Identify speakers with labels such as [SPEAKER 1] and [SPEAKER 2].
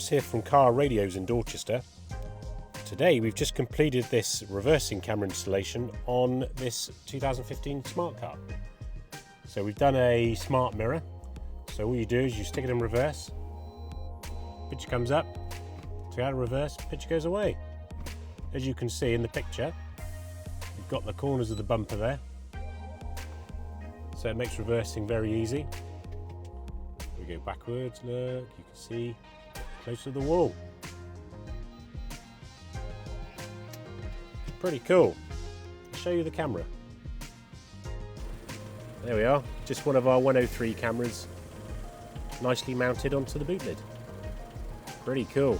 [SPEAKER 1] Chris here from Car Radios in Dorchester. Today we've just completed this reversing camera installation on this 2015 Smart Car. So we've done a smart mirror. So all you do is you stick it in reverse, picture comes up, take it out of reverse, picture goes away. As you can see in the picture, you've got the corners of the bumper there. So it makes reversing very easy. We go backwards, look, you can see close to the wall. Pretty cool. I'll show you the camera. There we are, just one of our 103 cameras nicely mounted onto the boot lid. Pretty cool.